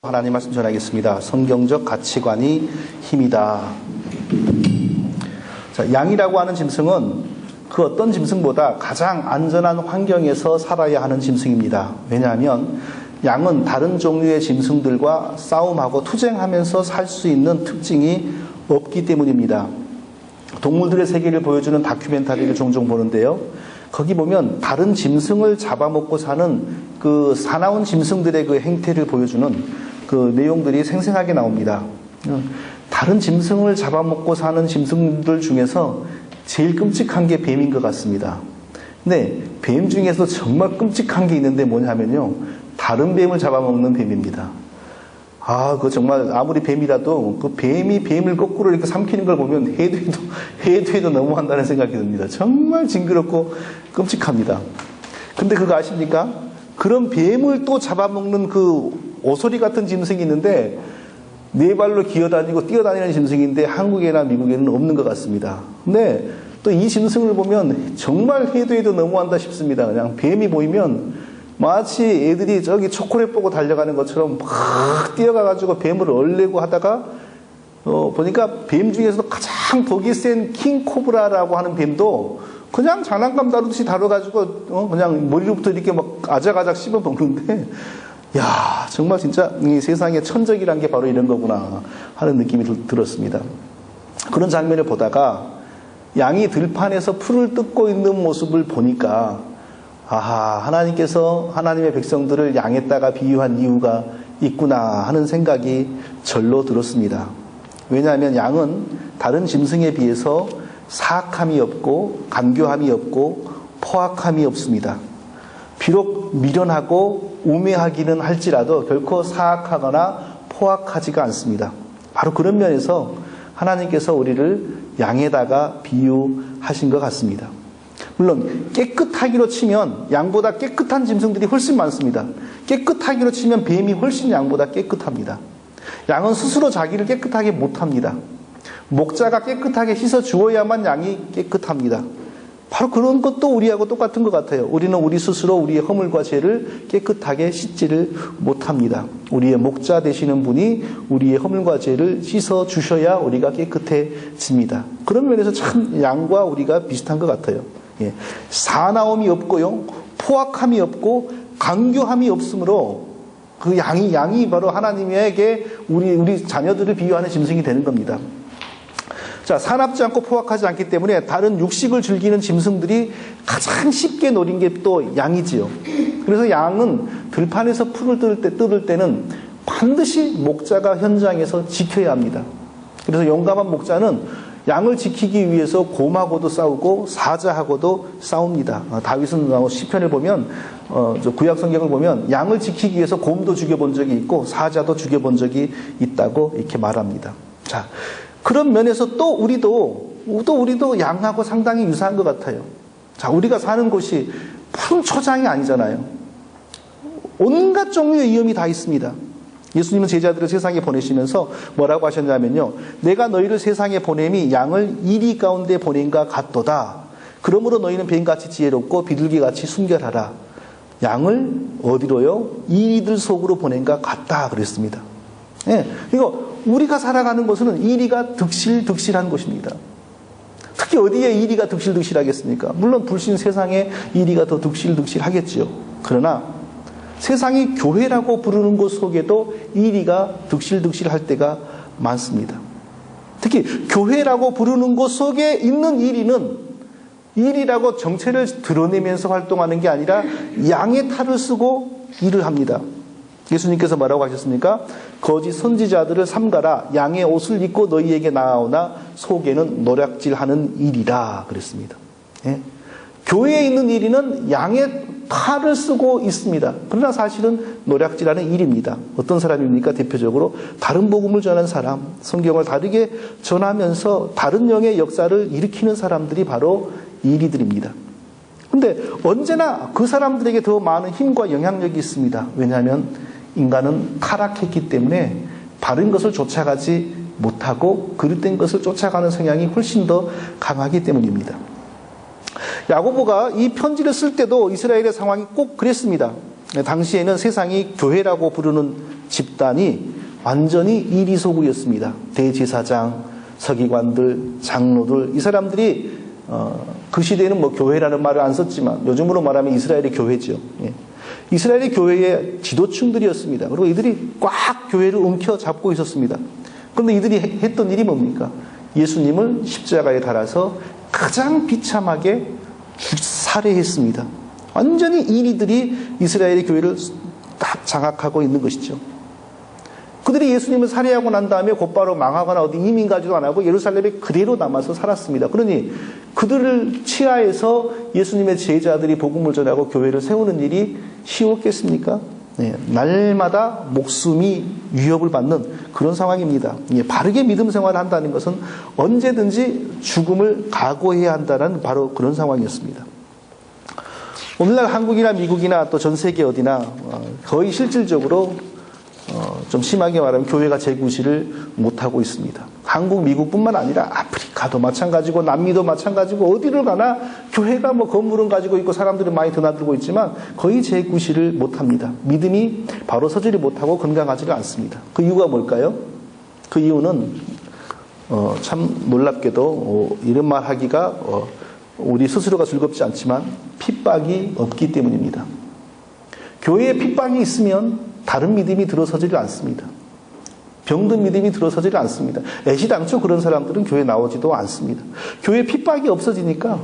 하나님 말씀 전하겠습니다. 성경적 가치관이 힘이다. 자, 양이라고 하는 짐승은 그 어떤 짐승보다 가장 안전한 환경에서 살아야 하는 짐승입니다. 왜냐하면 양은 다른 종류의 짐승들과 싸움하고 투쟁하면서 살 수 있는 특징이 없기 때문입니다. 동물들의 세계를 보여주는 다큐멘터리를 종종 보는데요. 거기 보면 다른 짐승을 잡아먹고 사는 그 사나운 짐승들의 그 행태를 보여주는 그 내용들이 생생하게 나옵니다. 다른 짐승을 잡아먹고 사는 짐승들 중에서 제일 끔찍한 게 뱀인 것 같습니다. 근데 뱀 중에서 정말 끔찍한 게 있는데 뭐냐면요. 다른 뱀을 잡아먹는 뱀입니다. 그거 정말 아무리 뱀이라도 그 뱀이 뱀을 거꾸로 이렇게 삼키는 걸 보면 해도 너무한다는 생각이 듭니다. 정말 징그럽고 끔찍합니다. 근데 그거 아십니까? 그런 뱀을 또 잡아먹는 그 오소리 같은 짐승이 있는데 네 발로 기어다니고 뛰어다니는 짐승인데 한국이나 미국에는 없는 것 같습니다. 근데 또 이 짐승을 보면 정말 해도 너무한다 싶습니다. 그냥 뱀이 보이면 마치 애들이 저기 초콜릿 보고 달려가는 것처럼 막 뛰어가가지고 뱀을 얼레고 하다가 보니까 뱀 중에서도 가장 독이 센 킹코브라라고 하는 뱀도 그냥 장난감 다루듯이 다뤄가지고 그냥 머리로부터 이렇게 막 아작아작 씹어 먹는데 야 정말 진짜 이 세상에 천적이란 게 바로 이런 거구나 하는 느낌이 들었습니다. 그런 장면을 보다가 양이 들판에서 풀을 뜯고 있는 모습을 보니까 하나님께서 하나님의 백성들을 양에다가 비유한 이유가 있구나 하는 생각이 절로 들었습니다. 왜냐하면 양은 다른 짐승에 비해서 사악함이 없고 간교함이 없고 포악함이 없습니다. 비록 미련하고 우매하기는 할지라도 결코 사악하거나 포악하지가 않습니다. 바로 그런 면에서 하나님께서 우리를 양에다가 비유하신 것 같습니다. 물론 깨끗하기로 치면 양보다 깨끗한 짐승들이 훨씬 많습니다. 깨끗하기로 치면 뱀이 훨씬 양보다 깨끗합니다. 양은 스스로 자기를 깨끗하게 못합니다. 목자가 깨끗하게 씻어 주어야만 양이 깨끗합니다. 바로 그런 것도 우리하고 똑같은 것 같아요. 우리는 우리 스스로 우리의 허물과 죄를 깨끗하게 씻지를 못합니다. 우리의 목자 되시는 분이 우리의 허물과 죄를 씻어 주셔야 우리가 깨끗해집니다. 그런 면에서 참 양과 우리가 비슷한 것 같아요. 사나움이 없고요, 포악함이 없고 간교함이 없으므로 그 양이 바로 하나님에게 우리 자녀들을 비유하는 짐승이 되는 겁니다. 자, 사납지 않고 포악하지 않기 때문에 다른 육식을 즐기는 짐승들이 가장 쉽게 노린 게 또 양이지요. 그래서 양은 들판에서 풀을 뜯을 때는 반드시 목자가 현장에서 지켜야 합니다. 그래서 용감한 목자는 양을 지키기 위해서 곰하고도 싸우고 사자하고도 싸웁니다. 다윗은 시편을 보면 구약 성경을 보면 양을 지키기 위해서 곰도 죽여본 적이 있고 사자도 죽여본 적이 있다고 이렇게 말합니다. 자, 그런 면에서 또 우리도 양하고 상당히 유사한 것 같아요. 자, 우리가 사는 곳이 푸른 초장이 아니잖아요. 온갖 종류의 위험이 다 있습니다. 예수님은 제자들을 세상에 보내시면서 뭐라고 하셨냐면요. 내가 너희를 세상에 보냄이 양을 이리 가운데 보냄과 같도다. 그러므로 너희는 뱀같이 지혜롭고 비둘기같이 순결하라. 양을 어디로요? 이리들 속으로 보냄과 같다 그랬습니다. 이거 우리가 살아가는 곳은 이리가 득실득실한 곳입니다. 특히 어디에 이리가 득실득실하겠습니까? 물론 불신 세상에 이리가 더 득실득실하겠죠. 그러나 세상이 교회라고 부르는 곳 속에도 이리가 득실득실할 때가 많습니다. 특히 교회라고 부르는 곳 속에 있는 이리라고 정체를 드러내면서 활동하는 게 아니라 양의 탈을 쓰고 일을 합니다. 예수님께서 뭐라고 하셨습니까? 거짓 선지자들을 삼가라. 양의 옷을 입고 너희에게 나아오나 속에는 노략질하는 일이라 그랬습니다. 교회에 있는 이리는 양의 탈을 쓰고 있습니다. 그러나 사실은 노략질하는 일입니다. 어떤 사람입니까? 대표적으로 다른 복음을 전하는 사람, 성경을 다르게 전하면서 다른 영의 역사를 일으키는 사람들이 바로 이리들입니다. 근데 언제나 그 사람들에게 더 많은 힘과 영향력이 있습니다. 왜냐하면 인간은 타락했기 때문에 바른 것을 쫓아가지 못하고 그릇된 것을 쫓아가는 성향이 훨씬 더 강하기 때문입니다. 야고보가 이 편지를 쓸 때도 이스라엘의 상황이 꼭 그랬습니다. 당시에는 세상이 교회라고 부르는 집단이 완전히 이리소국이었습니다. 대제사장, 서기관들, 장로들, 이 사람들이 그 시대에는 뭐 교회라는 말을 안 썼지만 요즘으로 말하면 이스라엘의 교회죠. 이스라엘의 교회의 지도층들이었습니다. 그리고 이들이 꽉 교회를 움켜잡고 있었습니다. 그런데 이들이 했던 일이 뭡니까? 예수님을 십자가에 달아서 가장 비참하게 살해했습니다. 완전히 이리들이 이스라엘의 교회를 딱 장악하고 있는 것이죠. 그들이 예수님을 살해하고 난 다음에 곧바로 망하거나 어디 이민 가지도 안 하고 예루살렘에 그대로 남아서 살았습니다. 그러니 그들을 치하해서 예수님의 제자들이 복음을 전하고 교회를 세우는 일이 쉬웠겠습니까? 날마다 목숨이 위협을 받는 그런 상황입니다. 바르게 믿음 생활을 한다는 것은 언제든지 죽음을 각오해야 한다는 바로 그런 상황이었습니다. 오늘날 한국이나 미국이나 또 전 세계 어디나 거의 실질적으로 좀 심하게 말하면 교회가 재구실을 못하고 있습니다. 한국, 미국뿐만 아니라 아프리카도 마찬가지고 남미도 마찬가지고 어디를 가나 교회가 뭐 건물은 가지고 있고 사람들이 많이 드나들고 있지만 거의 재구실을 못합니다. 믿음이 바로 서지를 못하고 건강하지가 않습니다. 그 이유가 뭘까요? 그 이유는 참 놀랍게도 이런 말 하기가 우리 스스로가 즐겁지 않지만 핍박이 없기 때문입니다. 교회에 핍박이 있으면 다른 믿음이 들어서지를 않습니다. 병든 믿음이 들어서지를 않습니다. 애시당초 그런 사람들은 교회 나오지도 않습니다. 교회 핍박이 없어지니까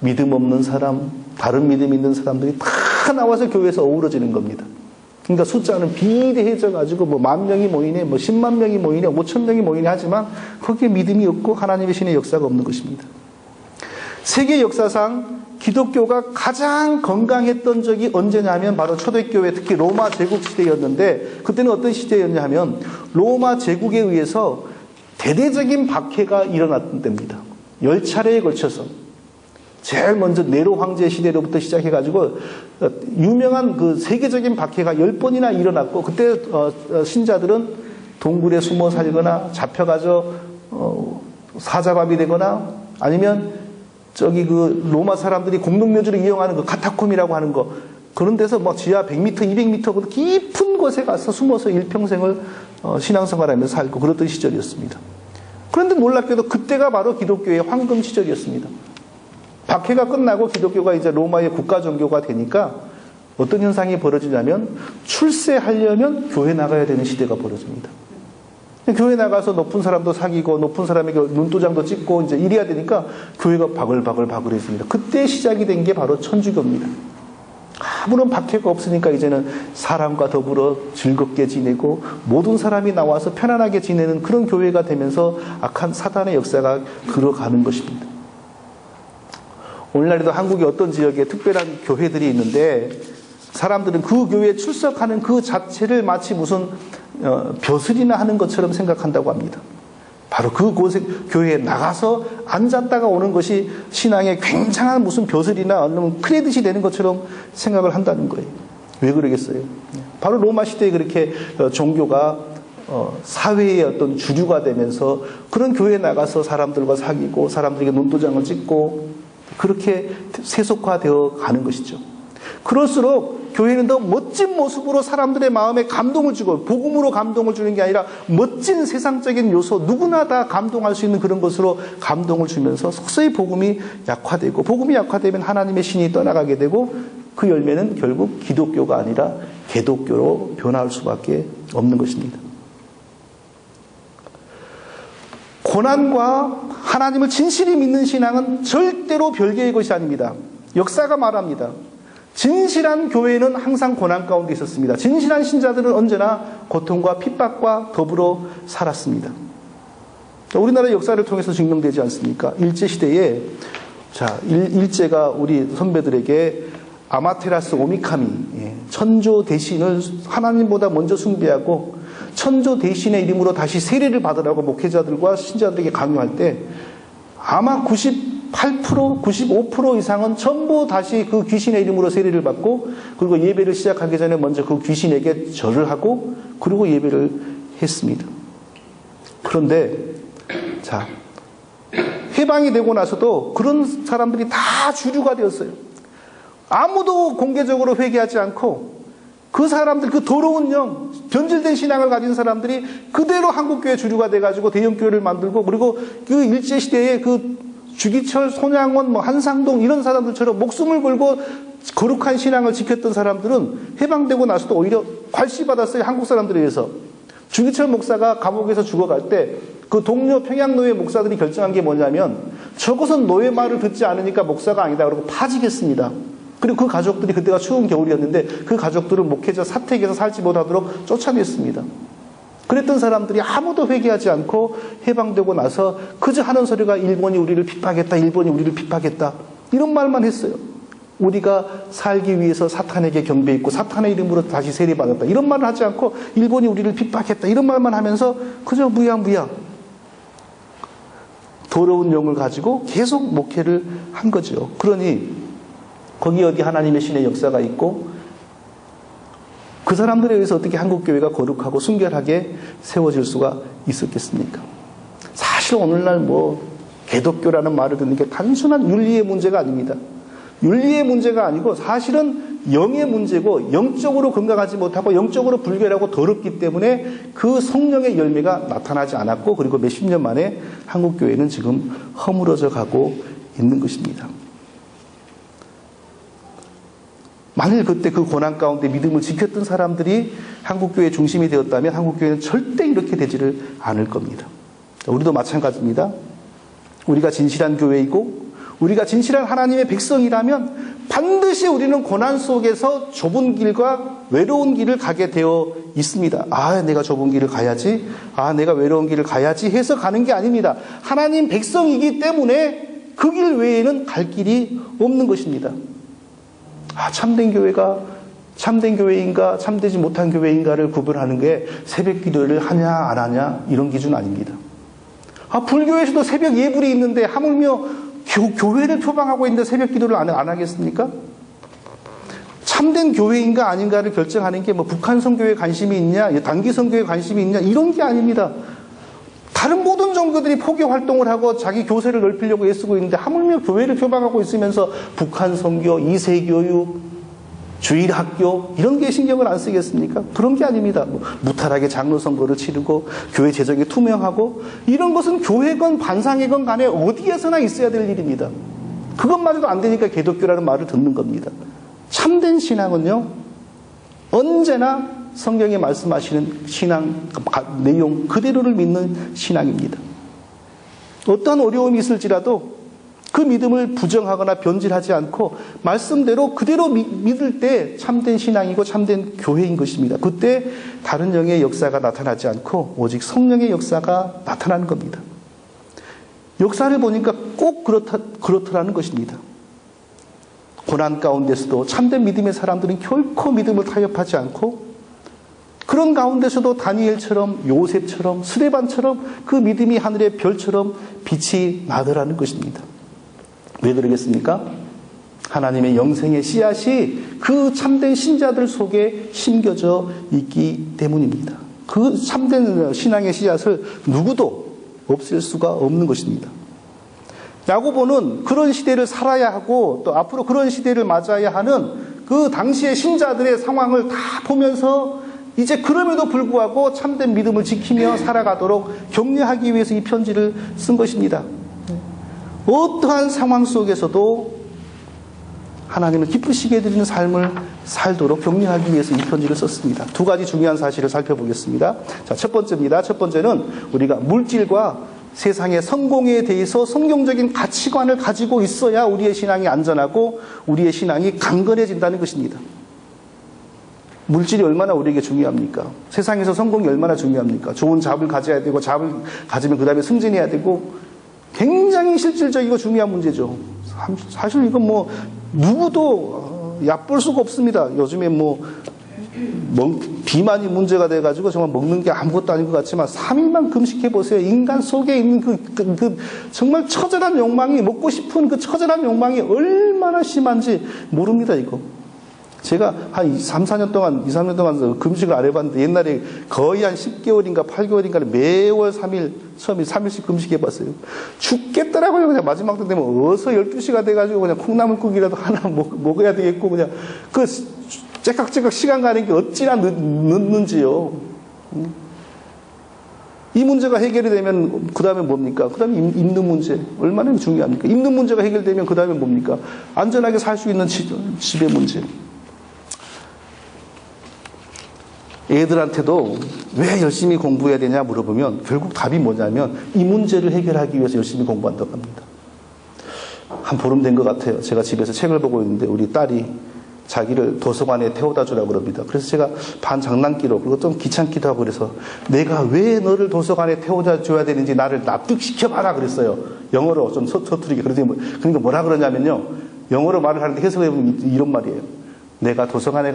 믿음 없는 사람, 다른 믿음 있는 사람들이 다 나와서 교회에서 어우러지는 겁니다. 그러니까 숫자는 비대해져 가지고 뭐 10,000명이 모이네, 뭐 10만 명이 모이네, 5,000명이 모이네 하지만 거기에 믿음이 없고 하나님의 신의 역사가 없는 것입니다. 세계 역사상 기독교가 가장 건강했던 적이 언제냐면 바로 초대교회, 특히 로마 제국 시대였는데 그때는 어떤 시대였냐 하면 로마 제국에 의해서 대대적인 박해가 일어났던 때입니다. 10차례에 걸쳐서 제일 먼저 네로 황제 시대로부터 시작해가지고 유명한 그 세계적인 박해가 10번이나 일어났고 그때 신자들은 동굴에 숨어 살거나 잡혀가서 사자밥이 되거나 아니면 저기 그 로마 사람들이 공동묘지를 이용하는 그 카타콤이라고 하는 거 그런 데서 뭐 지하 100m, 200m 깊은 곳에 가서 숨어서 일평생을 신앙생활하면서 살고 그랬던 시절이었습니다. 그런데 놀랍게도 그때가 바로 기독교의 황금 시절이었습니다. 박해가 끝나고 기독교가 이제 로마의 국가 종교가 되니까 어떤 현상이 벌어지냐면 출세하려면 교회 나가야 되는 시대가 벌어집니다. 교회 나가서 높은 사람도 사귀고 높은 사람에게 눈도장도 찍고 이제 이래야 되니까 교회가 바글바글해집니다. 그때 시작이 된 게 바로 천주교입니다. 아무런 박해가 없으니까 이제는 사람과 더불어 즐겁게 지내고 모든 사람이 나와서 편안하게 지내는 그런 교회가 되면서 악한 사단의 역사가 들어가는 것입니다. 오늘날에도 한국의 어떤 지역에 특별한 교회들이 있는데 사람들은 그 교회에 출석하는 그 자체를 마치 무슨 벼슬이나 하는 것처럼 생각한다고 합니다. 바로 그곳에 교회에 나가서 앉았다가 오는 것이 신앙의 굉장한 무슨 벼슬이나 어느 크레딧이 되는 것처럼 생각을 한다는 거예요. 왜 그러겠어요? 바로 로마 시대에 그렇게 종교가 사회의 어떤 주류가 되면서 그런 교회에 나가서 사람들과 사귀고 사람들에게 눈도장을 찍고 그렇게 세속화되어 가는 것이죠. 그럴수록 교회는 더 멋진 모습으로 사람들의 마음에 감동을 주고 복음으로 감동을 주는 게 아니라 멋진 세상적인 요소 누구나 다 감동할 수 있는 그런 것으로 감동을 주면서 서서히 복음이 약화되고 복음이 약화되면 하나님의 신이 떠나가게 되고 그 열매는 결국 기독교가 아니라 개독교로 변할 수밖에 없는 것입니다. 고난과 하나님을 진실히 믿는 신앙은 절대로 별개의 것이 아닙니다. 역사가 말합니다. 진실한 교회는 항상 고난 가운데 있었습니다. 진실한 신자들은 언제나 고통과 핍박과 더불어 살았습니다. 우리나라의 역사를 통해서 증명되지 않습니까? 일제시대에 일제가 우리 선배들에게 아마테라스 오미카미 천조 대신을 하나님보다 먼저 숭배하고 천조 대신의 이름으로 다시 세례를 받으라고 목회자들과 신자들에게 강요할 때 아마 98%, 95% 이상은 전부 다시 그 귀신의 이름으로 세례를 받고 그리고 예배를 시작하기 전에 먼저 그 귀신에게 절을 하고 그리고 예배를 했습니다. 그런데 해방이 되고 나서도 그런 사람들이 다 주류가 되었어요. 아무도 공개적으로 회개하지 않고 그 사람들, 그 더러운 영, 변질된 신앙을 가진 사람들이 그대로 한국교회 주류가 돼가지고 대형교회를 만들고, 그리고 그 일제시대에 그 주기철, 손양원, 한상동 이런 사람들처럼 목숨을 걸고 거룩한 신앙을 지켰던 사람들은 해방되고 나서도 오히려 괄시받았어요. 한국 사람들에 의해서. 주기철 목사가 감옥에서 죽어갈 때 그 동료 평양노예 목사들이 결정한 게 뭐냐면, 저것은 노예 말을 듣지 않으니까 목사가 아니다 그러고 파직했습니다. 그리고 그 가족들이, 그때가 추운 겨울이었는데 그 가족들은 목회자 사택에서 살지 못하도록 쫓아냈습니다. 그랬던 사람들이 아무도 회개하지 않고 해방되고 나서 그저 하는 소리가 일본이 우리를 핍박했다, 일본이 우리를 핍박했다, 이런 말만 했어요. 우리가 살기 위해서 사탄에게 경배했고 사탄의 이름으로 다시 세례받았다, 이런 말을 하지 않고 일본이 우리를 핍박했다, 이런 말만 하면서 그저 무야무야 더러운 영을 가지고 계속 목회를 한 거죠. 그러니 거기 어디 하나님의 신의 역사가 있고 그 사람들에 의해서 어떻게 한국교회가 거룩하고 순결하게 세워질 수가 있었겠습니까? 사실 오늘날 개독교라는 말을 듣는 게 단순한 윤리의 문제가 아닙니다. 윤리의 문제가 아니고 사실은 영의 문제고, 영적으로 건강하지 못하고 영적으로 불결하고 더럽기 때문에 그 성령의 열매가 나타나지 않았고, 그리고 몇십 년 만에 한국교회는 지금 허물어져 가고 있는 것입니다. 만일 그때 그 고난 가운데 믿음을 지켰던 사람들이 한국교회의 중심이 되었다면 한국교회는 절대 이렇게 되지를 않을 겁니다. 우리도 마찬가지입니다. 우리가 진실한 교회이고 우리가 진실한 하나님의 백성이라면 반드시 우리는 고난 속에서 좁은 길과 외로운 길을 가게 되어 있습니다. 내가 좁은 길을 가야지, 내가 외로운 길을 가야지 해서 가는 게 아닙니다. 하나님 백성이기 때문에 그 길 외에는 갈 길이 없는 것입니다. 참된 교회가 참된 교회인가 참되지 못한 교회인가를 구분하는 게 새벽 기도를 하냐 안 하냐 이런 기준 아닙니다. 불교에서도 새벽 예불이 있는데 하물며 교회를 표방하고 있는데 새벽 기도를 안 하겠습니까? 참된 교회인가 아닌가를 결정하는 게 북한 선교에 관심이 있냐, 단기 선교에 관심이 있냐, 이런 게 아닙니다. 다른 모든 종교들이 포교 활동을 하고 자기 교세를 넓히려고 애쓰고 있는데 하물며 교회를 표방하고 있으면서 북한 선교, 2세 교육, 주일 학교 이런 게 신경을 안 쓰겠습니까? 그런 게 아닙니다. 무탈하게 장로 선거를 치르고 교회 재정이 투명하고 이런 것은 교회건 반상회건 간에 어디에서나 있어야 될 일입니다. 그것마저도 안 되니까 개독교라는 말을 듣는 겁니다. 참된 신앙은요, 언제나 성경에 말씀하시는 신앙 내용 그대로를 믿는 신앙입니다. 어떠한 어려움이 있을지라도 그 믿음을 부정하거나 변질하지 않고 말씀대로 그대로 믿을 때 참된 신앙이고 참된 교회인 것입니다. 그때 다른 영의 역사가 나타나지 않고 오직 성령의 역사가 나타나는 겁니다. 역사를 보니까 꼭 그렇더라는 것입니다. 고난 가운데서도 참된 믿음의 사람들은 결코 믿음을 타협하지 않고, 그런 가운데서도 다니엘처럼, 요셉처럼, 스데반처럼 그 믿음이 하늘의 별처럼 빛이 나더라는 것입니다. 왜 그러겠습니까? 하나님의 영생의 씨앗이 그 참된 신자들 속에 심겨져 있기 때문입니다. 그 참된 신앙의 씨앗을 누구도 없앨 수가 없는 것입니다. 야고보는 그런 시대를 살아야 하고 또 앞으로 그런 시대를 맞아야 하는 그 당시의 신자들의 상황을 다 보면서 이제 그럼에도 불구하고 참된 믿음을 지키며 살아가도록 격려하기 위해서 이 편지를 쓴 것입니다. 어떠한 상황 속에서도 하나님을 기쁘시게 해드리는 삶을 살도록 격려하기 위해서 이 편지를 썼습니다. 두 가지 중요한 사실을 살펴보겠습니다. 자, 첫 번째입니다. 첫 번째는 우리가 물질과 세상의 성공에 대해서 성경적인 가치관을 가지고 있어야 우리의 신앙이 안전하고 우리의 신앙이 강건해진다는 것입니다. 물질이 얼마나 우리에게 중요합니까? 세상에서 성공이 얼마나 중요합니까? 좋은 잡을 가져야 되고, 잡을 가지면 그 다음에 승진해야 되고, 굉장히 실질적이고 중요한 문제죠. 사실 이건 누구도 얕볼 수가 없습니다. 요즘에 비만이 문제가 돼가지고 정말 먹는 게 아무것도 아닌 것 같지만 3일만 금식해보세요. 인간 속에 있는 그 정말 처절한 욕망이, 먹고 싶은 그 처절한 욕망이 얼마나 심한지 모릅니다, 이거. 제가 한 3년 동안 금식을 안 해봤는데 옛날에 거의 한 10개월인가 8개월인가 매월 3일, 처음에 3일씩 금식해봤어요. 죽겠더라고요. 그냥 마지막 때 되면 어서 12시가 돼가지고 그냥 콩나물국이라도 하나 먹어야 되겠고 그냥 그 째깍째깍 시간 가는 게 어찌나 늦는지요. 이 문제가 해결이 되면 그 다음에 뭡니까? 그 다음에 입는 문제. 얼마나 중요합니까? 입는 문제가 해결되면 그 다음에 뭡니까? 안전하게 살 수 있는 집의 문제. 애들한테도 왜 열심히 공부해야 되냐 물어보면 결국 답이 뭐냐면 이 문제를 해결하기 위해서 열심히 공부한다고 합니다. 한 보름 된 것 같아요. 제가 집에서 책을 보고 있는데 우리 딸이 자기를 도서관에 태워다 주라고 그럽니다. 그래서 제가 반 장난기로 그리고 좀 귀찮기도 하고 그래서 내가 왜 너를 도서관에 태워다 줘야 되는지 나를 납득시켜봐라 그랬어요. 영어로 좀 서투르게. 그러니까 뭐라 그러냐면요. 영어로 말을 하는데 해석해보면 이런 말이에요. 내가 도서관에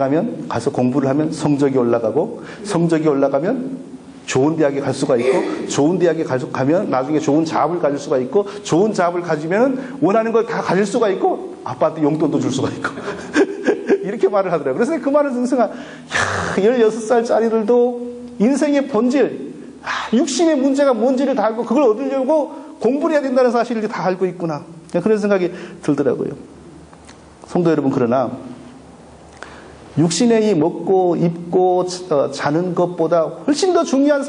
가서 공부를 하면 성적이 올라가고 성적이 올라가면 좋은 대학에 갈 수가 있고 좋은 대학에 가면 나중에 좋은 잡을 가질 수가 있고 좋은 잡을 가지면 원하는 걸 다 가질 수가 있고 아빠한테 용돈도 줄 수가 있고 이렇게 말을 하더라고요. 그래서 그 말을 듣는 16살짜리들도 인생의 본질, 육신의 문제가 뭔지를 다 알고 그걸 얻으려고 공부를 해야 된다는 사실을 다 알고 있구나. 그런 생각이 들더라고요. 성도 여러분, 그러나 육신의 이 먹고 입고 자는 것보다 훨씬 더 중요한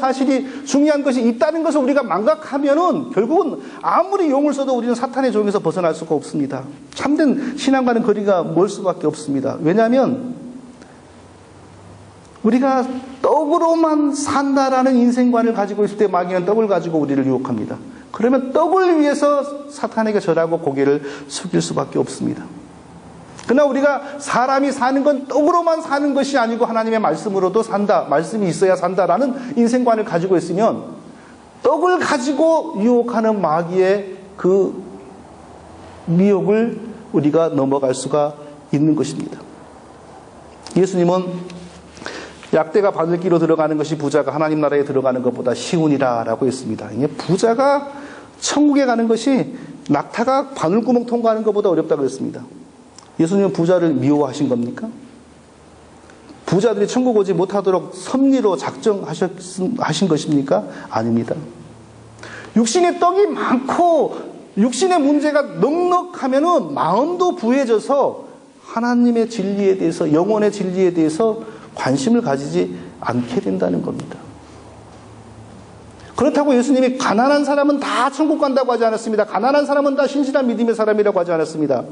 것이 있다는 것을 우리가 망각하면은 결국은 아무리 용을 써도 우리는 사탄의 종에서 벗어날 수가 없습니다. 참된 신앙과는 거리가 멀 수밖에 없습니다. 왜냐하면 우리가 떡으로만 산다라는 인생관을 가지고 있을 때 마귀는 떡을 가지고 우리를 유혹합니다. 그러면 떡을 위해서 사탄에게 절하고 고개를 숙일 수밖에 없습니다. 그러나 우리가 사람이 사는 건 떡으로만 사는 것이 아니고 하나님의 말씀으로도 산다. 말씀이 있어야 산다라는 인생관을 가지고 있으면 떡을 가지고 유혹하는 마귀의 그 미혹을 우리가 넘어갈 수가 있는 것입니다. 예수님은 약대가 바늘기로 들어가는 것이 부자가 하나님 나라에 들어가는 것보다 쉬우니라라고 했습니다. 부자가 천국에 가는 것이 낙타가 바늘구멍 통과하는 것보다 어렵다고 했습니다. 예수님은 부자를 미워하신 겁니까? 부자들이 천국 오지 못하도록 섭리로 작정하신 것입니까? 아닙니다. 육신의 떡이 많고 육신의 문제가 넉넉하면은 마음도 부해져서 하나님의 진리에 대해서, 영혼의 진리에 대해서 관심을 가지지 않게 된다는 겁니다. 그렇다고 예수님이 가난한 사람은 다 천국 간다고 하지 않았습니다. 가난한 사람은 다 신실한 믿음의 사람이라고 하지 않았습니다.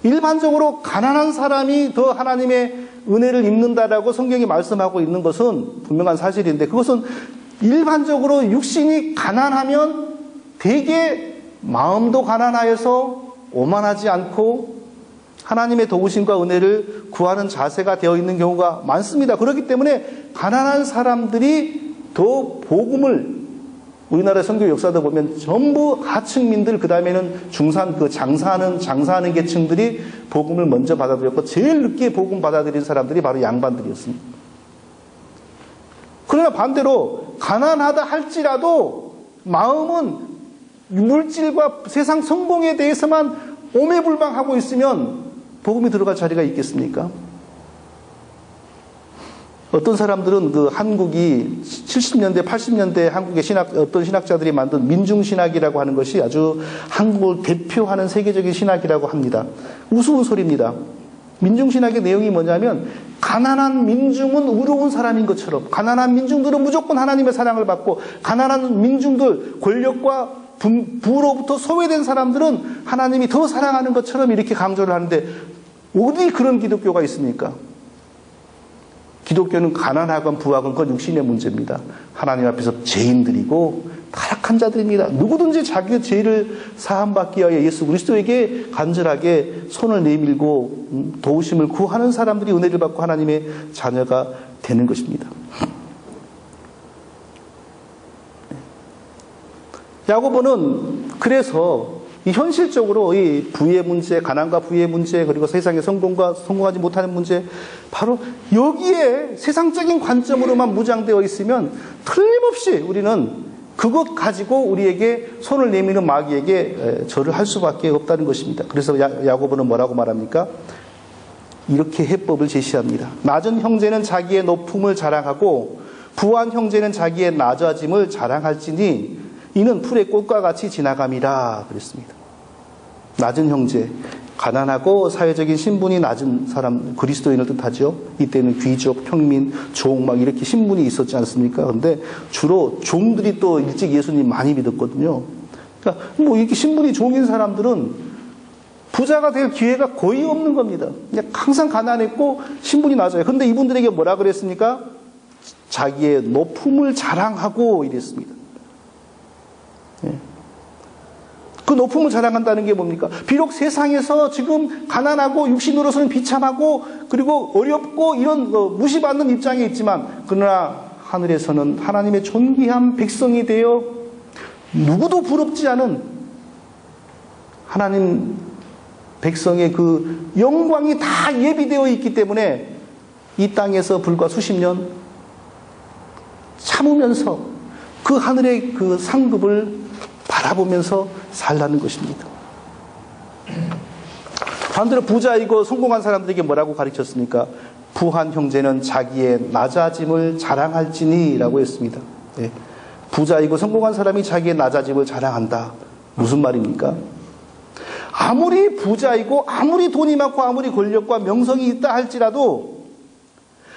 일반적으로 가난한 사람이 더 하나님의 은혜를 입는다라고 성경이 말씀하고 있는 것은 분명한 사실인데 그것은 일반적으로 육신이 가난하면 대개 마음도 가난하여서 오만하지 않고 하나님의 도우심과 은혜를 구하는 자세가 되어 있는 경우가 많습니다. 그렇기 때문에 가난한 사람들이 더 복음을 우리나라 선교 역사도 보면 전부 하층민들, 그 다음에는 장사하는 계층들이 복음을 먼저 받아들였고, 제일 늦게 복음 받아들인 사람들이 바로 양반들이었습니다. 그러나 반대로, 가난하다 할지라도, 마음은 물질과 세상 성공에 대해서만 오매불망하고 있으면, 복음이 들어갈 자리가 있겠습니까? 어떤 사람들은 그 한국이 70년대, 80년대 한국의 어떤 신학자들이 만든 민중신학이라고 하는 것이 아주 한국을 대표하는 세계적인 신학이라고 합니다. 우스운 소리입니다. 민중신학의 내용이 뭐냐면 가난한 민중은 의로운 사람인 것처럼 가난한 민중들은 무조건 하나님의 사랑을 받고 가난한 민중들, 권력과 부로부터 소외된 사람들은 하나님이 더 사랑하는 것처럼 이렇게 강조를 하는데 어디 그런 기독교가 있습니까? 기독교는 가난하건 부하건 그건 육신의 문제입니다. 하나님 앞에서 죄인들이고 타락한 자들입니다. 누구든지 자기의 죄를 사함받기 위하여 예수 그리스도에게 간절하게 손을 내밀고 도우심을 구하는 사람들이 은혜를 받고 하나님의 자녀가 되는 것입니다. 야고보는 그래서 이 현실적으로 이 부의 문제, 가난과 부의 문제, 그리고 세상의 성공과 성공하지 못하는 문제, 바로 여기에 세상적인 관점으로만 무장되어 있으면 틀림없이 우리는 그것 가지고 우리에게 손을 내미는 마귀에게 절을 할 수밖에 없다는 것입니다. 그래서 야고보는 뭐라고 말합니까? 이렇게 해법을 제시합니다. 낮은 형제는 자기의 높음을 자랑하고 부한 형제는 자기의 낮아짐을 자랑할지니 이는 풀의 꽃과 같이 지나감이라 그랬습니다. 낮은 형제, 가난하고 사회적인 신분이 낮은 사람, 그리스도인을 뜻하죠. 이때는 귀족, 평민, 종 막 이렇게 신분이 있었지 않습니까? 그런데 주로 종들이 또 일찍 예수님 많이 믿었거든요. 그러니까 뭐 이렇게 신분이 종인 사람들은 부자가 될 기회가 거의 없는 겁니다. 그냥 항상 가난했고 신분이 낮아요. 그런데 이분들에게 뭐라 그랬습니까? 자기의 높음을 자랑하고 이랬습니다. 예. 그 높음을 자랑한다는 게 뭡니까? 비록 세상에서 지금 가난하고 육신으로서는 비참하고 그리고 어렵고 이런 무시받는 입장에 있지만 그러나 하늘에서는 하나님의 존귀한 백성이 되어 누구도 부럽지 않은 하나님 백성의 그 영광이 다 예비되어 있기 때문에 이 땅에서 불과 수십 년 참으면서 그 하늘의 그 상급을 바라보면서 살라는 것입니다. 반대로 부자이고 성공한 사람들에게 뭐라고 가르쳤습니까? 부한 형제는 자기의 낮아짐을 자랑할지니 라고 했습니다. 네. 부자이고 성공한 사람이 자기의 낮아짐을 자랑한다. 무슨 말입니까? 아무리 부자이고 아무리 돈이 많고 아무리 권력과 명성이 있다 할지라도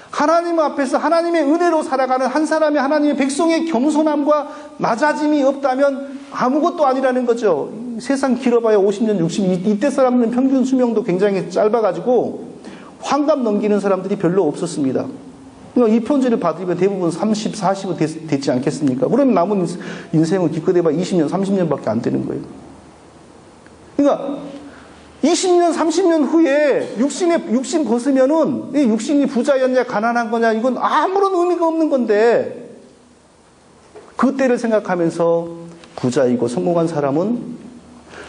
하나님 앞에서 하나님의 은혜로 살아가는 한 사람의 하나님의 백성의 겸손함과 낮아짐이 없다면 아무것도 아니라는 거죠. 세상 길어봐야 50년, 60년. 이때 사람들은 평균 수명도 굉장히 짧아가지고 환갑 넘기는 사람들이 별로 없었습니다. 그러니까 이 편지를 받으면 대부분 30, 40은 됐지 않겠습니까? 그러면 남은 인생은 기껏 해봐 20년, 30년밖에 안 되는 거예요. 그러니까 20년, 30년 후에 육신 벗으면은 이 육신이 부자였냐 가난한 거냐 이건 아무런 의미가 없는 건데 그때를 생각하면서 부자이고 성공한 사람은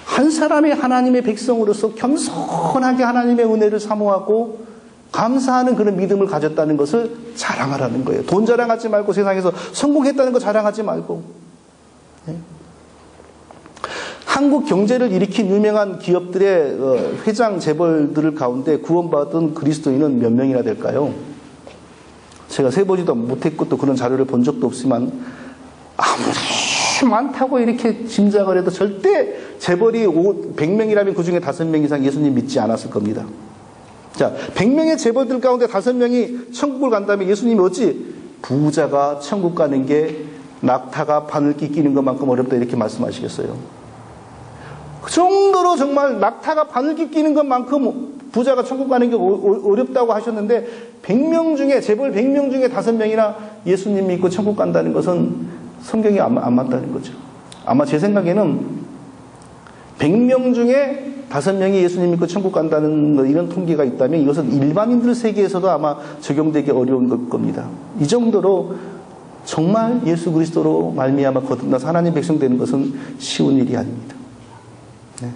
한 사람의 하나님의 백성으로서 겸손하게 하나님의 은혜를 사모하고 감사하는 그런 믿음을 가졌다는 것을 자랑하라는 거예요. 돈 자랑하지 말고 세상에서 성공했다는 거 자랑하지 말고. 네. 한국 경제를 일으킨 유명한 기업들의 회장 재벌들 가운데 구원받은 그리스도인은 몇 명이나 될까요? 제가 세보지도 못했고 또 그런 자료를 본 적도 없지만 아무리 많다고 이렇게 짐작을 해도 절대 재벌이 100명이라면 그중에 5명 이상 예수님 믿지 않았을 겁니다. 자, 100명의 재벌들 가운데 5명이 천국을 간다면 예수님이 어찌 부자가 천국 가는 게 낙타가 바늘기 끼는 것만큼 어렵다 이렇게 말씀하시겠어요? 그 정도로 정말 낙타가 바늘기 끼는 것만큼 부자가 천국 가는 게 어렵다고 하셨는데 100명 중에 재벌 100명 중에 5명이나 예수님 믿고 천국 간다는 것은 성경이 안 맞다는 거죠. 아마 제 생각에는 100명 중에 5명이 예수님 믿고 천국 간다는 이런 통계가 있다면 이것은 일반인들 세계에서도 아마 적용되기 어려운 겁니다. 이 정도로 정말 예수 그리스도로 말미암아 거듭나서 하나님 백성 되는 것은 쉬운 일이 아닙니다. 네.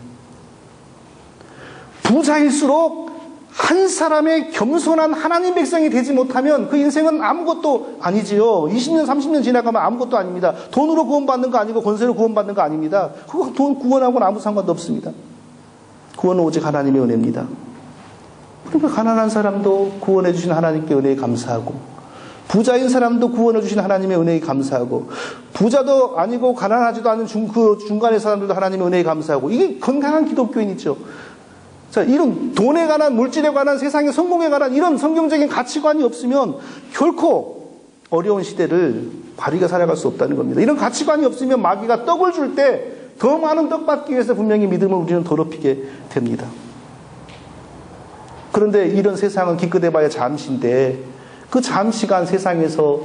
부자일수록 한 사람의 겸손한 하나님 백성이 되지 못하면 그 인생은 아무것도 아니지요. 20년, 30년 지나가면 아무것도 아닙니다. 돈으로 구원받는 거 아니고 권세로 구원받는 거 아닙니다. 그거 돈 구원하고는 아무 상관도 없습니다. 구원은 오직 하나님의 은혜입니다. 그러니까 가난한 사람도 구원해 주신 하나님께 은혜에 감사하고 부자인 사람도 구원해 주신 하나님의 은혜에 감사하고 부자도 아니고 가난하지도 않은 그 중간의 사람들도 하나님의 은혜에 감사하고 이게 건강한 기독교인이죠. 자, 이런 돈에 관한 물질에 관한 세상의 성공에 관한 이런 성경적인 가치관이 없으면 결코 어려운 시대를 바르게 살아갈 수 없다는 겁니다. 이런 가치관이 없으면 마귀가 떡을 줄 때 더 많은 떡 받기 위해서 분명히 믿음을 우리는 더럽히게 됩니다. 그런데 이런 세상은 기껏해봐야 잠시인데 그 잠시간 세상에서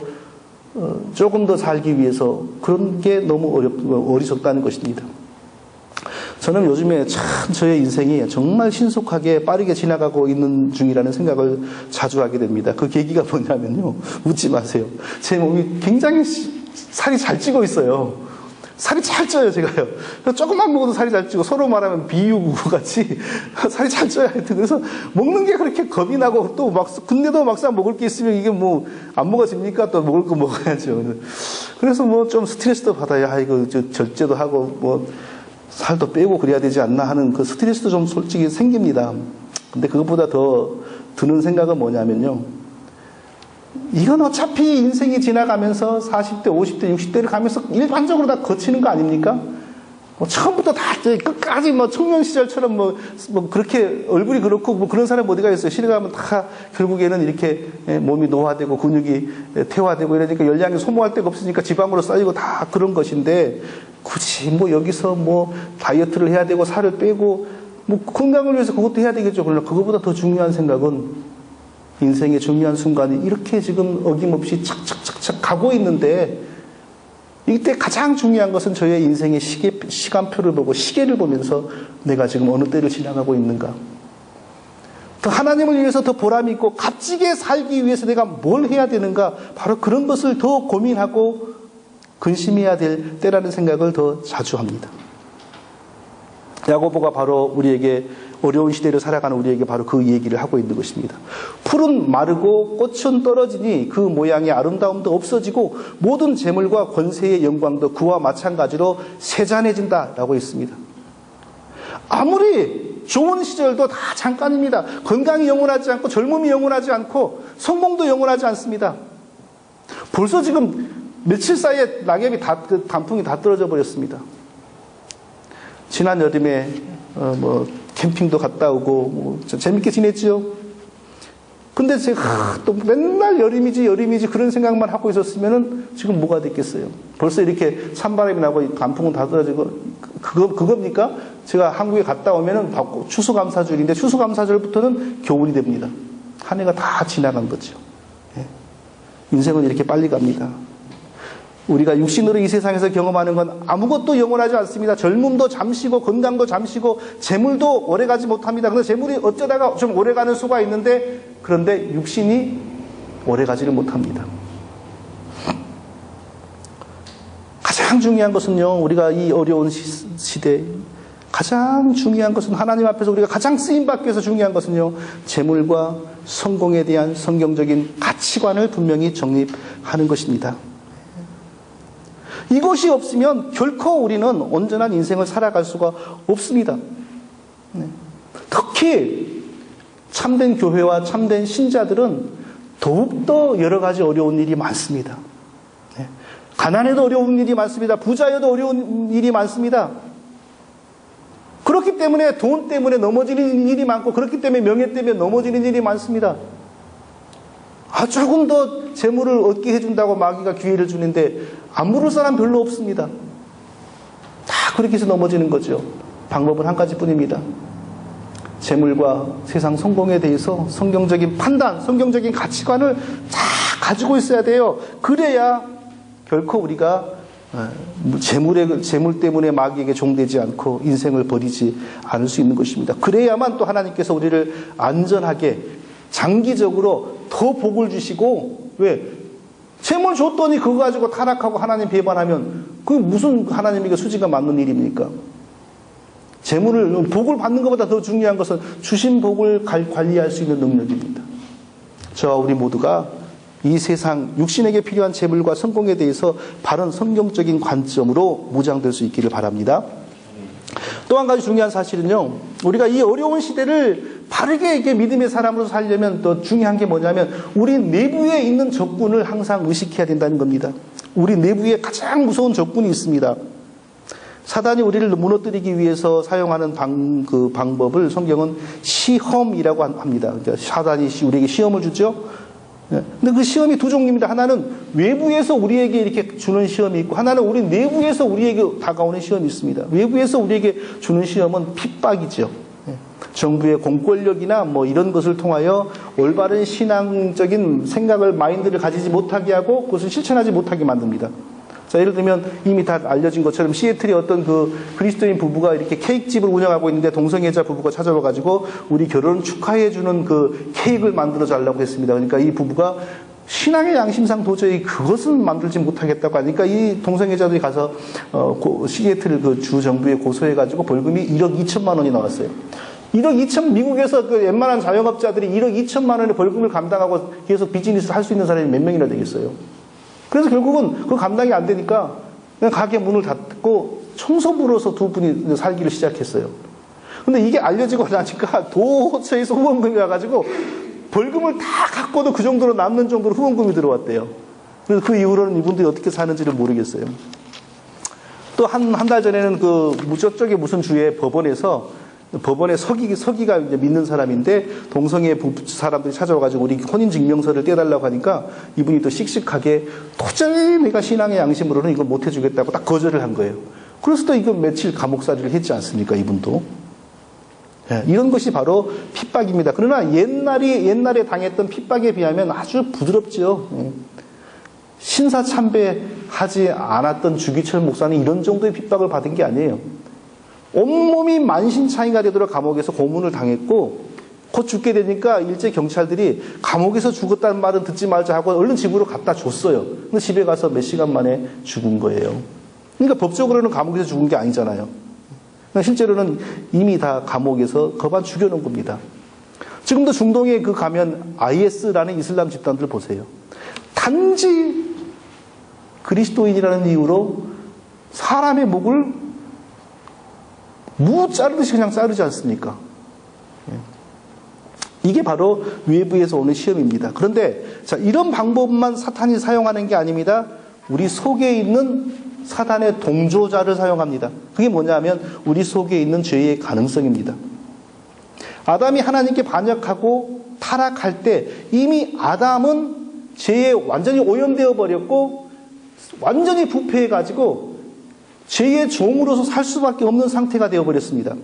조금 더 살기 위해서 그런 게 너무 어리석다는 것입니다. 저는 요즘에 참 저의 인생이 정말 신속하게 빠르게 지나가고 있는 중이라는 생각을 자주 하게 됩니다. 그 계기가 뭐냐면요. 웃지 마세요. 제 몸이 굉장히 살이 잘 찌고 있어요. 살이 잘 쪄요, 제가요. 조금만 먹어도 살이 잘 찌고, 서로 말하면 비유구 같이 살이 잘 쪄요. 하여튼. 그래서 먹는 게 그렇게 겁이 나고, 또 근데도 막상 먹을 게 있으면 이게 뭐, 안 먹어집니까? 또 먹을 거 먹어야죠. 그래서 뭐 좀 스트레스도 받아야, 이거 절제도 하고, 뭐, 살도 빼고 그래야 되지 않나 하는 그 스트레스도 좀 솔직히 생깁니다. 근데 그것보다 더 드는 생각은 뭐냐면요. 이건 어차피 인생이 지나가면서 40대, 50대, 60대를 가면서 일반적으로 다 거치는 거 아닙니까? 처음부터 다 끝까지 청년 시절처럼 그렇게 얼굴이 그렇고 그런 사람 어디가 있어요. 시대 가면 다 결국에는 이렇게 몸이 노화되고 근육이 퇴화되고 이러니까 열량이 소모할 데가 없으니까 지방으로 쌓이고 다 그런 것인데 굳이 여기서 다이어트를 해야 되고 살을 빼고 건강을 위해서 그것도 해야 되겠죠. 그러나 그것보다 더 중요한 생각은 인생의 중요한 순간이 이렇게 지금 어김없이 착착착착 가고 있는데 이때 가장 중요한 것은 저의 인생의 시간표를 보고 시계를 보면서 내가 지금 어느 때를 지나가고 있는가. 더 하나님을 위해서 더 보람이 있고 값지게 살기 위해서 내가 뭘 해야 되는가. 바로 그런 것을 더 고민하고 근심해야 될 때라는 생각을 더 자주 합니다. 야고보가 바로 우리에게 어려운 시대를 살아가는 우리에게 바로 그 얘기를 하고 있는 것입니다. 풀은 마르고 꽃은 떨어지니 그 모양의 아름다움도 없어지고 모든 재물과 권세의 영광도 그와 마찬가지로 세잔해진다라고 했습니다. 아무리 좋은 시절도 다 잠깐입니다. 건강이 영원하지 않고 젊음이 영원하지 않고 성공도 영원하지 않습니다. 벌써 지금 며칠 사이에 낙엽이 단풍이 다 떨어져 버렸습니다. 지난 여름에 캠핑도 갔다 오고 재밌게 지냈죠. 근데 제가 또 맨날 여름이지 그런 생각만 하고 있었으면은 지금 뭐가 됐겠어요. 벌써 이렇게 찬바람이 나고 단풍은 다 떨어지고 그겁니까? 제가 한국에 갔다 오면은 추수감사절인데 추수감사절부터는 겨울이 됩니다. 한 해가 다 지나간 거죠. 인생은 이렇게 빨리 갑니다. 우리가 육신으로 이 세상에서 경험하는 건 아무것도 영원하지 않습니다. 젊음도 잠시고 건강도 잠시고 재물도 오래가지 못합니다. 그런데 재물이 어쩌다가 좀 오래가는 수가 있는데 그런데 육신이 오래가지를 못합니다. 가장 중요한 것은요. 우리가 이 어려운 시대 가장 중요한 것은 하나님 앞에서 우리가 가장 쓰임받기 위해서 중요한 것은요. 재물과 성공에 대한 성경적인 가치관을 분명히 정립하는 것입니다. 이것이 없으면 결코 우리는 온전한 인생을 살아갈 수가 없습니다. 특히 참된 교회와 참된 신자들은 더욱더 여러 가지 어려운 일이 많습니다. 가난해도 어려운 일이 많습니다. 부자여도 어려운 일이 많습니다. 그렇기 때문에 돈 때문에 넘어지는 일이 많고 그렇기 때문에 명예 때문에 넘어지는 일이 많습니다. 조금 더 재물을 얻게 해준다고 마귀가 기회를 주는데 안 물을 사람 별로 없습니다. 다 그렇게 해서 넘어지는 거죠. 방법은 한 가지뿐입니다. 재물과 세상 성공에 대해서 성경적인 판단, 성경적인 가치관을 다 가지고 있어야 돼요. 그래야 결코 우리가 재물 때문에 마귀에게 종되지 않고 인생을 버리지 않을 수 있는 것입니다. 그래야만 또 하나님께서 우리를 안전하게 장기적으로 더 복을 주시고 왜? 재물 줬더니 그거 가지고 타락하고 하나님 배반하면 그게 무슨 하나님에게 수지가 맞는 일입니까? 재물을 복을 받는 것보다 더 중요한 것은 주신 복을 관리할 수 있는 능력입니다. 저와 우리 모두가 이 세상 육신에게 필요한 재물과 성공에 대해서 바른 성경적인 관점으로 무장될 수 있기를 바랍니다. 또 한 가지 중요한 사실은요. 우리가 이 어려운 시대를 바르게 이렇게 믿음의 사람으로 살려면 또 중요한 게 뭐냐면 우리 내부에 있는 적군을 항상 의식해야 된다는 겁니다. 우리 내부에 가장 무서운 적군이 있습니다. 사단이 우리를 무너뜨리기 위해서 사용하는 방법을 성경은 시험이라고 합니다. 사단이 우리에게 시험을 주죠. 근데 그 시험이 두 종류입니다. 하나는 외부에서 우리에게 이렇게 주는 시험이 있고 하나는 우리 내부에서 우리에게 다가오는 시험이 있습니다. 외부에서 우리에게 주는 시험은 핍박이죠. 정부의 공권력이나 이런 것을 통하여 올바른 신앙적인 생각을 마인드를 가지지 못하게 하고 그것을 실천하지 못하게 만듭니다. 자, 예를 들면 이미 다 알려진 것처럼 시애틀의 어떤 그리스도인 부부가 이렇게 케이크집을 운영하고 있는데 동성애자 부부가 찾아와가지고 우리 결혼 축하해주는 그 케이크를 만들어 달라고 했습니다. 그러니까 이 부부가 신앙의 양심상 도저히 그것은 만들지 못하겠다고 하니까 이 동성애자들이 가서 시애틀 주 정부에 고소해가지고 벌금이 1억 2천만 원이 나왔어요. 1억 2천, 미국에서 웬만한 자영업자들이 1억 2천만 원의 벌금을 감당하고 계속 비즈니스를 할 수 있는 사람이 몇 명이나 되겠어요. 그래서 결국은 그 감당이 안 되니까 그냥 가게 문을 닫고 청소부로서 두 분이 살기를 시작했어요. 근데 이게 알려지고 나니까 도처에서 후원금이 와가지고 벌금을 다 갖고도 그 정도로 남는 정도로 후원금이 들어왔대요. 그래서 그 이후로는 이분들이 어떻게 사는지를 모르겠어요. 또 한 달 전에는 저쪽에 무슨 주의 법원에 서기가 이제 믿는 사람인데 동성애 사람들이 찾아와가지고 우리 혼인증명서를 떼달라고 하니까 이분이 또 씩씩하게 도저히 내가 신앙의 양심으로는 이거 못 해주겠다고 딱 거절을 한 거예요. 그래서 또 이거 며칠 감옥살이를 했지 않습니까, 이분도. 예, 이런 것이 바로 핍박입니다. 그러나 옛날에 당했던 핍박에 비하면 아주 부드럽죠. 신사참배하지 않았던 주기철 목사는 이런 정도의 핍박을 받은 게 아니에요. 온몸이 만신창이가 되도록 감옥에서 고문을 당했고 곧 죽게 되니까 일제 경찰들이 감옥에서 죽었다는 말은 듣지 말자 하고 얼른 집으로 갖다 줬어요. 근데 집에 가서 몇 시간 만에 죽은 거예요. 그러니까 법적으로는 감옥에서 죽은 게 아니잖아요. 실제로는 이미 다 감옥에서 거반 죽여놓은 겁니다. 지금도 중동에 가면 IS라는 이슬람 집단들 보세요. 단지 그리스도인이라는 이유로 사람의 목을 무 자르듯이 그냥 자르지 않습니까? 이게 바로 외부에서 오는 시험입니다. 그런데 자, 이런 방법만 사탄이 사용하는 게 아닙니다. 우리 속에 있는 사단의 동조자를 사용합니다. 그게 뭐냐면 우리 속에 있는 죄의 가능성입니다. 아담이 하나님께 반역하고 타락할 때 이미 아담은 죄에 완전히 오염되어 버렸고 완전히 부패해가지고 죄의 종으로서 살 수밖에 없는 상태가 되어버렸습니다.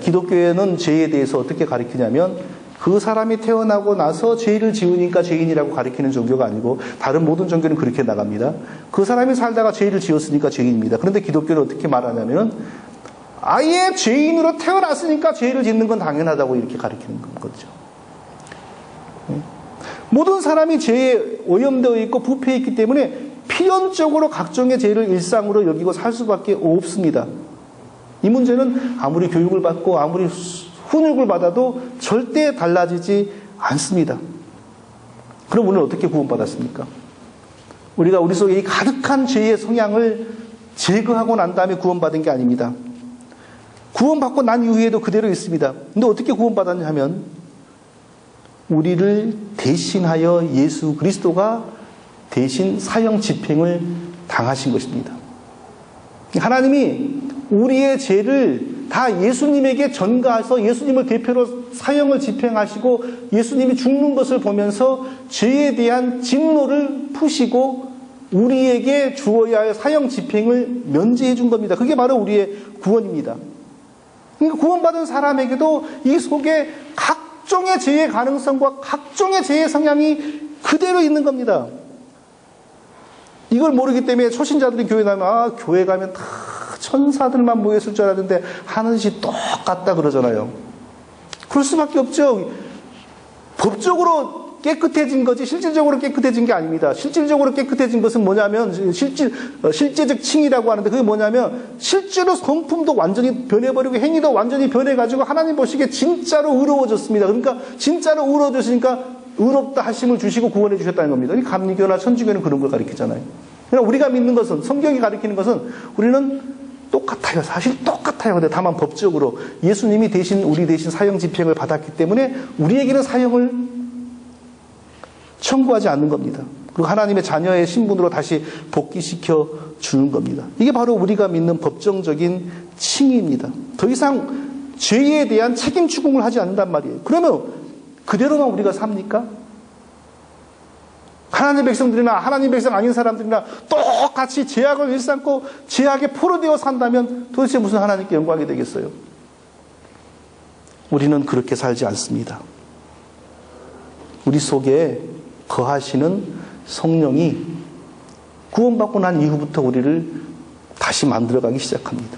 기독교에는 죄에 대해서 어떻게 가르치냐면 그 사람이 태어나고 나서 죄를 지으니까 죄인이라고 가르치는 종교가 아니고 다른 모든 종교는 그렇게 나갑니다. 그 사람이 살다가 죄를 지었으니까 죄인입니다. 그런데 기독교는 어떻게 말하냐면 아예 죄인으로 태어났으니까 죄를 짓는 건 당연하다고 이렇게 가르치는 거죠. 모든 사람이 죄에 오염되어 있고 부패해 있기 때문에 필연적으로 각종의 죄를 일상으로 여기고 살 수밖에 없습니다. 이 문제는 아무리 교육을 받고 아무리 훈육을 받아도 절대 달라지지 않습니다. 그럼 우리는 어떻게 구원받았습니까? 우리가 우리 속에 이 가득한 죄의 성향을 제거하고 난 다음에 구원받은 게 아닙니다. 구원받고 난 이후에도 그대로 있습니다. 근데 어떻게 구원받았냐 하면 우리를 대신하여 예수 그리스도가 대신 사형 집행을 당하신 것입니다. 하나님이 우리의 죄를 다 예수님에게 전가해서 예수님을 대표로 사형을 집행하시고 예수님이 죽는 것을 보면서 죄에 대한 진노를 푸시고 우리에게 주어야 할 사형 집행을 면제해 준 겁니다. 그게 바로 우리의 구원입니다. 그러니까 구원받은 사람에게도 이 속에 각종의 죄의 가능성과 각종의 죄의 성향이 그대로 있는 겁니다. 이걸 모르기 때문에 초신자들이 교회 가면 교회 가면 다 천사들만 모였을 줄 알았는데 하는 짓이 똑같다 그러잖아요. 그럴 수밖에 없죠. 법적으로 깨끗해진 거지 실질적으로 깨끗해진 게 아닙니다. 실질적으로 깨끗해진 것은 뭐냐면 실제적 칭이라고 하는데 그게 뭐냐면 실제로 성품도 완전히 변해버리고 행위도 완전히 변해가지고 하나님 보시기에 진짜로 의로워졌습니다. 그러니까 진짜로 의로워졌으니까 의롭다 하심을 주시고 구원해 주셨다는 겁니다. 이 감리교나 천주교는 그런 걸 가르치잖아요. 그러니까 우리가 믿는 것은 성경이 가르치는 것은 우리는 똑같아요. 사실 똑같아요. 근데 다만 법적으로 예수님이 우리 대신 사형 집행을 받았기 때문에 우리에게는 사형을 청구하지 않는 겁니다. 그리고 하나님의 자녀의 신분으로 다시 복귀시켜 주는 겁니다. 이게 바로 우리가 믿는 법정적인 칭의입니다. 더 이상 죄에 대한 책임 추궁을 하지 않는단 말이에요. 그러면 그대로만 우리가 삽니까? 하나님의 백성들이나 하나님 백성 아닌 사람들이나 똑같이 죄악을 일삼고 죄악에 포로되어 산다면 도대체 무슨 하나님께 영광이 되겠어요? 우리는 그렇게 살지 않습니다. 우리 속에 거하시는 성령이 구원받고 난 이후부터 우리를 다시 만들어가기 시작합니다.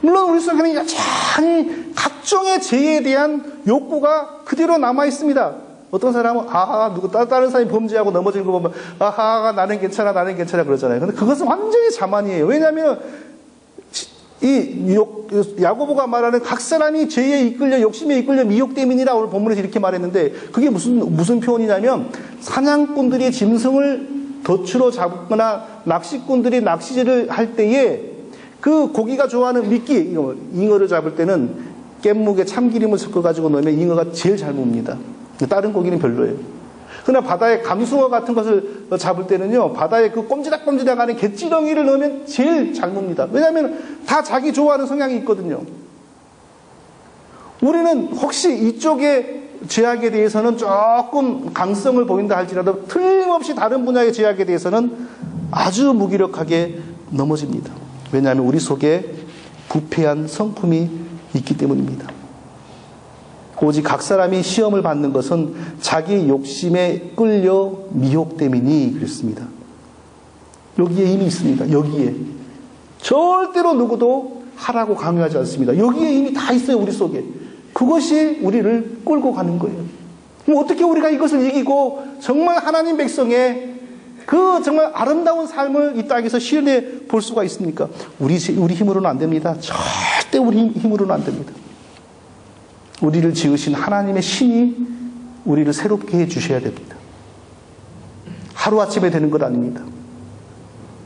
물론 우리 속에는 여전히 각종의 죄에 대한 욕구가 그대로 남아있습니다. 어떤 사람은 다른 사람이 범죄하고 넘어지는 거 보면 나는 괜찮아 그러잖아요. 근데 그것은 완전히 자만이에요. 왜냐하면 야고보가 말하는 각 사람이 죄에 이끌려 욕심에 이끌려 미혹됨이니라 오늘 본문에서 이렇게 말했는데 그게 무슨 표현이냐면 사냥꾼들이 짐승을 덫으로 잡거나 낚시꾼들이 낚시질을 할 때에 그 고기가 좋아하는 미끼 잉어를 잡을 때는 깻묵에 참기름을 섞어가지고 넣으면 잉어가 제일 잘 묵습니다. 다른 고기는 별로예요. 그러나 바다에 감숭어 같은 것을 잡을 때는요, 바다에 그 꼼지락꼼지락하는 갯지렁이를 넣으면 제일 잘 묵습니다. 왜냐하면 다 자기 좋아하는 성향이 있거든요. 우리는 혹시 이쪽의 죄악에 대해서는 조금 강성을 보인다 할지라도 틀림없이 다른 분야의 죄악에 대해서는 아주 무기력하게 넘어집니다. 왜냐하면 우리 속에 부패한 성품이 있기 때문입니다. 오직 각 사람이 시험을 받는 것은 자기 욕심에 끌려 미혹됨이니 그랬습니다. 여기에 이미 있습니다. 여기에. 절대로 누구도 하라고 강요하지 않습니다. 여기에 이미 다 있어요. 우리 속에. 그것이 우리를 끌고 가는 거예요. 그럼 어떻게 우리가 이것을 이기고 정말 하나님 백성의 그 정말 아름다운 삶을 이 땅에서 실현해 볼 수가 있습니까? 우리 힘으로는 안 됩니다. 절대 우리 힘으로는 안 됩니다. 우리를 지으신 하나님의 신이 우리를 새롭게 해 주셔야 됩니다. 하루아침에 되는 것 아닙니다.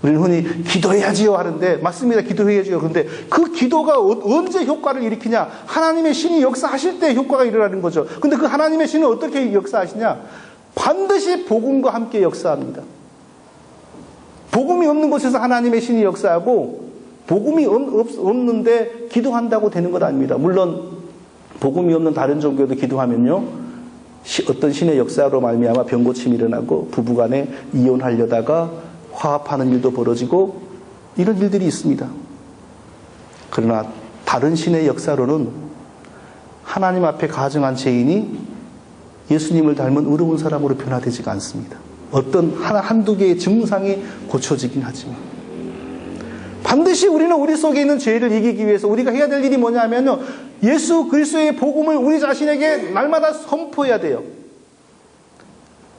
우리는 흔히 기도해야지요 하는데, 맞습니다. 기도해야지요. 그런데 그 기도가 언제 효과를 일으키냐? 하나님의 신이 역사하실 때 효과가 일어나는 거죠. 근데 그 하나님의 신은 어떻게 역사하시냐? 반드시 복음과 함께 역사합니다. 복음이 없는 곳에서 하나님의 신이 역사하고, 복음이 없는데 기도한다고 되는 것 아닙니다. 물론 복음이 없는 다른 종교도 기도하면요, 어떤 신의 역사로 말미암아 병고침이 일어나고 부부간에 이혼하려다가 화합하는 일도 벌어지고 이런 일들이 있습니다. 그러나 다른 신의 역사로는 하나님 앞에 가정한 죄인이 예수님을 닮은 의로운 사람으로 변화되지가 않습니다. 어떤 한두 개의 증상이 고쳐지긴 하지만 반드시 우리는 우리 속에 있는 죄를 이기기 위해서 우리가 해야 될 일이 뭐냐면요, 예수 그리스도의 복음을 우리 자신에게 날마다 선포해야 돼요.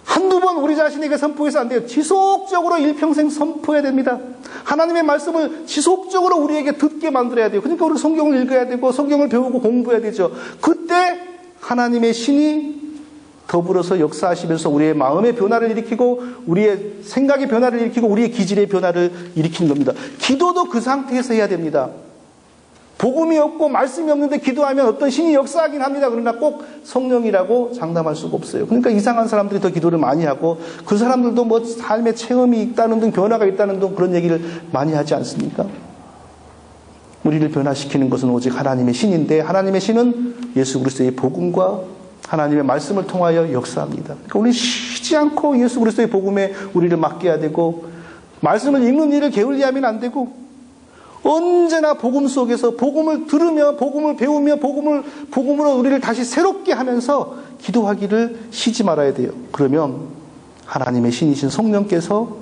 한두 번 우리 자신에게 선포해서 안 돼요. 지속적으로 일평생 선포해야 됩니다. 하나님의 말씀을 지속적으로 우리에게 듣게 만들어야 돼요. 그러니까 우리 성경을 읽어야 되고 성경을 배우고 공부해야 되죠. 그때 하나님의 신이 더불어서 역사하시면서 우리의 마음의 변화를 일으키고 우리의 생각의 변화를 일으키고 우리의 기질의 변화를 일으키는 겁니다. 기도도 그 상태에서 해야 됩니다. 복음이 없고 말씀이 없는데 기도하면 어떤 신이 역사하긴 합니다. 그러나 꼭 성령이라고 장담할 수가 없어요. 그러니까 이상한 사람들이 더 기도를 많이 하고 그 사람들도 뭐 삶의 체험이 있다는 등 변화가 있다는 등 그런 얘기를 많이 하지 않습니까? 우리를 변화시키는 것은 오직 하나님의 신인데 하나님의 신은 예수 그리스도의 복음과 하나님의 말씀을 통하여 역사합니다. 그러니까 우리는 쉬지 않고 예수 그리스도의 복음에 우리를 맡겨야 되고 말씀을 읽는 일을 게을리하면 안 되고 언제나 복음 속에서 복음을 들으며 복음을 배우며 복음으로 우리를 다시 새롭게 하면서 기도하기를 쉬지 말아야 돼요. 그러면 하나님의 신이신 성령께서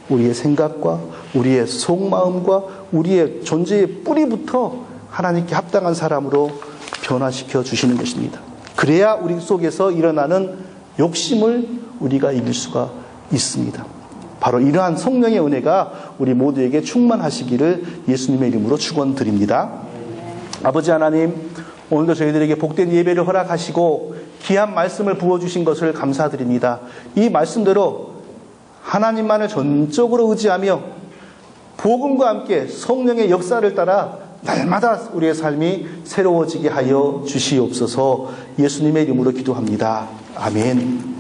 우리의 생각과 우리의 속마음과 우리의 존재의 뿌리부터 하나님께 합당한 사람으로 변화시켜 주시는 것입니다. 그래야 우리 속에서 일어나는 욕심을 우리가 이길 수가 있습니다. 바로 이러한 성령의 은혜가 우리 모두에게 충만하시기를 예수님의 이름으로 축원드립니다. 아버지 하나님, 오늘도 저희들에게 복된 예배를 허락하시고 귀한 말씀을 부어주신 것을 감사드립니다. 이 말씀대로 하나님만을 전적으로 의지하며 복음과 함께 성령의 역사를 따라 날마다 우리의 삶이 새로워지게 하여 주시옵소서. 예수님의 이름으로 기도합니다. 아멘.